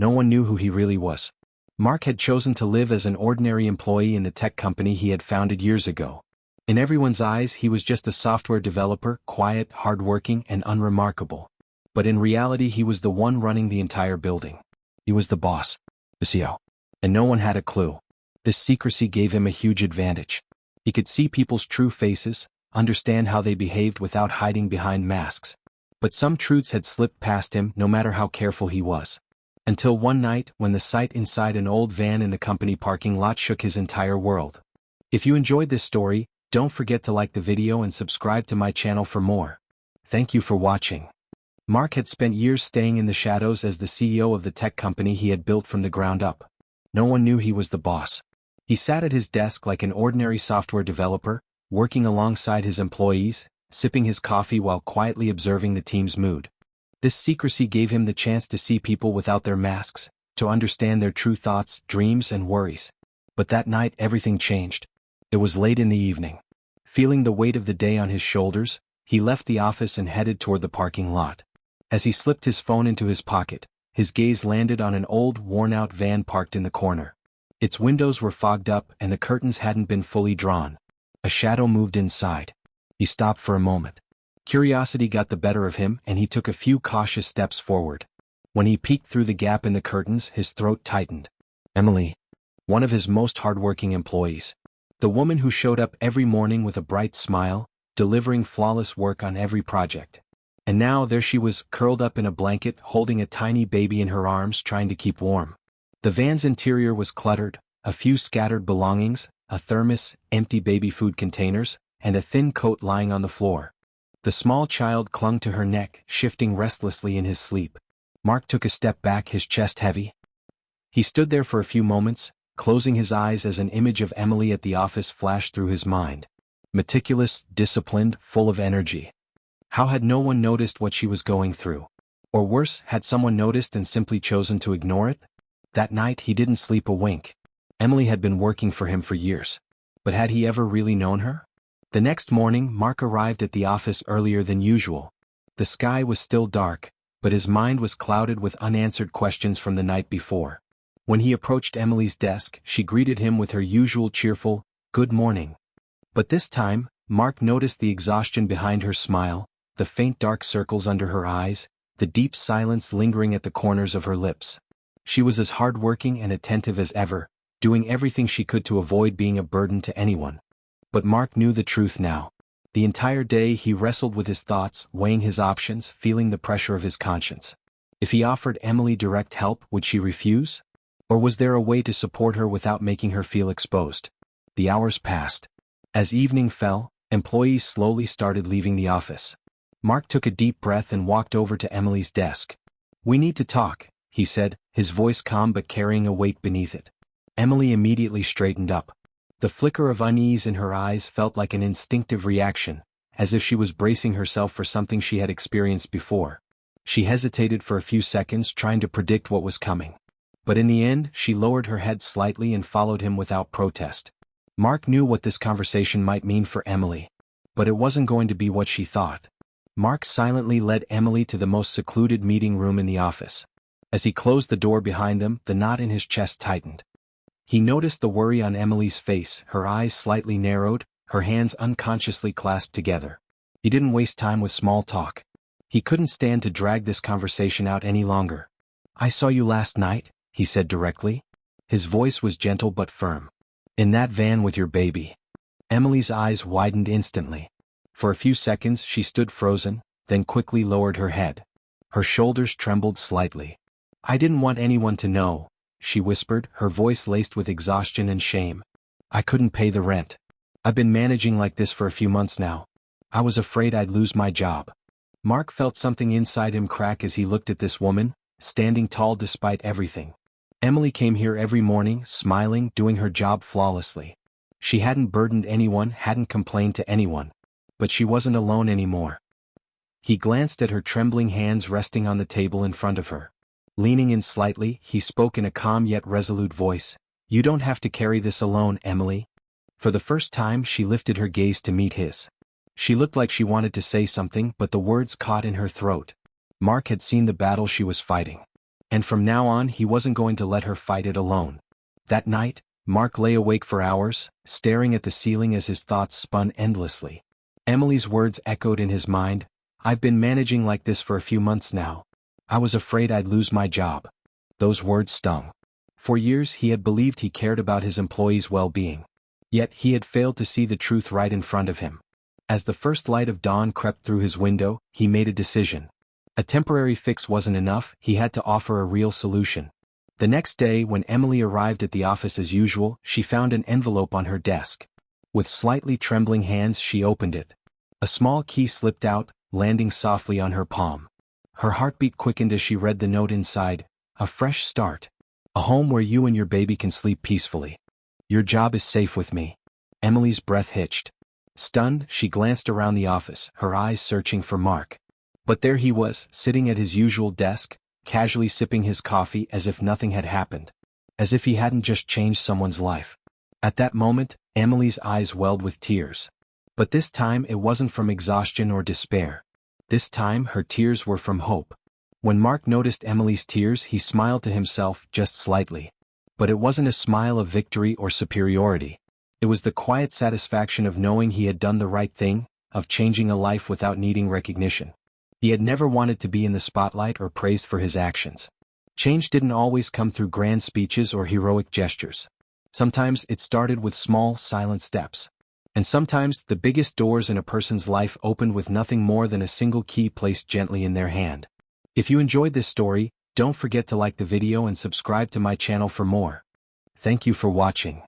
No one knew who he really was. Mark had chosen to live as an ordinary employee in the tech company he had founded years ago. In everyone's eyes, he was just a software developer, quiet, hardworking, and unremarkable. But in reality, he was the one running the entire building. He was the boss, the CEO. And no one had a clue. This secrecy gave him a huge advantage. He could see people's true faces, understand how they behaved without hiding behind masks. But some truths had slipped past him no matter how careful he was. Until one night, when the sight inside an old van in the company parking lot shook his entire world. If you enjoyed this story, don't forget to like the video and subscribe to my channel for more. Thank you for watching. Mark had spent years staying in the shadows as the CEO of the tech company he had built from the ground up. No one knew he was the boss. He sat at his desk like an ordinary software developer, working alongside his employees, sipping his coffee while quietly observing the team's mood. This secrecy gave him the chance to see people without their masks, to understand their true thoughts, dreams, and worries. But that night everything changed. It was late in the evening. Feeling the weight of the day on his shoulders, he left the office and headed toward the parking lot. As he slipped his phone into his pocket, his gaze landed on an old, worn-out van parked in the corner. Its windows were fogged up and the curtains hadn't been fully drawn. A shadow moved inside. He stopped for a moment. Curiosity got the better of him and he took a few cautious steps forward. When he peeked through the gap in the curtains, his throat tightened. Emily, one of his most hardworking employees. The woman who showed up every morning with a bright smile, delivering flawless work on every project. And now there she was, curled up in a blanket, holding a tiny baby in her arms, trying to keep warm. The van's interior was cluttered, a few scattered belongings, a thermos, empty baby food containers, and a thin coat lying on the floor. The small child clung to her neck, shifting restlessly in his sleep. Mark took a step back, his chest heavy. He stood there for a few moments, closing his eyes as an image of Emily at the office flashed through his mind. Meticulous, disciplined, full of energy. How had no one noticed what she was going through? Or worse, had someone noticed and simply chosen to ignore it? That night he didn't sleep a wink. Emily had been working for him for years. But had he ever really known her? The next morning, Mark arrived at the office earlier than usual. The sky was still dark, but his mind was clouded with unanswered questions from the night before. When he approached Emily's desk, she greeted him with her usual cheerful, "Good morning." But this time, Mark noticed the exhaustion behind her smile, the faint dark circles under her eyes, the deep silence lingering at the corners of her lips. She was as hardworking and attentive as ever, doing everything she could to avoid being a burden to anyone. But Mark knew the truth now. The entire day he wrestled with his thoughts, weighing his options, feeling the pressure of his conscience. If he offered Emily direct help, would she refuse? Or was there a way to support her without making her feel exposed? The hours passed. As evening fell, employees slowly started leaving the office. Mark took a deep breath and walked over to Emily's desk. "We need to talk," he said, his voice calm but carrying a weight beneath it. Emily immediately straightened up. The flicker of unease in her eyes felt like an instinctive reaction, as if she was bracing herself for something she had experienced before. She hesitated for a few seconds, trying to predict what was coming. But in the end, she lowered her head slightly and followed him without protest. Mark knew what this conversation might mean for Emily. But it wasn't going to be what she thought. Mark silently led Emily to the most secluded meeting room in the office. As he closed the door behind them, the knot in his chest tightened. He noticed the worry on Emily's face, her eyes slightly narrowed, her hands unconsciously clasped together. He didn't waste time with small talk. He couldn't stand to drag this conversation out any longer. "I saw you last night," he said directly. His voice was gentle but firm. "In that van with your baby." Emily's eyes widened instantly. For a few seconds she stood frozen, then quickly lowered her head. Her shoulders trembled slightly. "I didn't want anyone to know," she whispered, her voice laced with exhaustion and shame. "I couldn't pay the rent. I've been managing like this for a few months now. I was afraid I'd lose my job." Mark felt something inside him crack as he looked at this woman, standing tall despite everything. Emily came here every morning, smiling, doing her job flawlessly. She hadn't burdened anyone, hadn't complained to anyone. But she wasn't alone anymore. He glanced at her trembling hands resting on the table in front of her. Leaning in slightly, he spoke in a calm yet resolute voice. "You don't have to carry this alone, Emily." For the first time she lifted her gaze to meet his. She looked like she wanted to say something, but the words caught in her throat. Mark had seen the battle she was fighting. And from now on he wasn't going to let her fight it alone. That night, Mark lay awake for hours, staring at the ceiling as his thoughts spun endlessly. Emily's words echoed in his mind. "I've been managing like this for a few months now. I was afraid I'd lose my job." Those words stung. For years he had believed he cared about his employees' well-being. Yet he had failed to see the truth right in front of him. As the first light of dawn crept through his window, he made a decision. A temporary fix wasn't enough, he had to offer a real solution. The next day, when Emily arrived at the office as usual, she found an envelope on her desk. With slightly trembling hands she opened it. A small key slipped out, landing softly on her palm. Her heartbeat quickened as she read the note inside. "A fresh start. A home where you and your baby can sleep peacefully. Your job is safe with me." Emily's breath hitched. Stunned, she glanced around the office, her eyes searching for Mark. But there he was, sitting at his usual desk, casually sipping his coffee as if nothing had happened. As if he hadn't just changed someone's life. At that moment, Emily's eyes welled with tears. But this time it wasn't from exhaustion or despair. This time her tears were from hope. When Mark noticed Emily's tears, he smiled to himself, just slightly. But it wasn't a smile of victory or superiority. It was the quiet satisfaction of knowing he had done the right thing, of changing a life without needing recognition. He had never wanted to be in the spotlight or praised for his actions. Change didn't always come through grand speeches or heroic gestures. Sometimes it started with small, silent steps. And sometimes the biggest doors in a person's life opened with nothing more than a single key placed gently in their hand. If you enjoyed this story, don't forget to like the video and subscribe to my channel for more. Thank you for watching.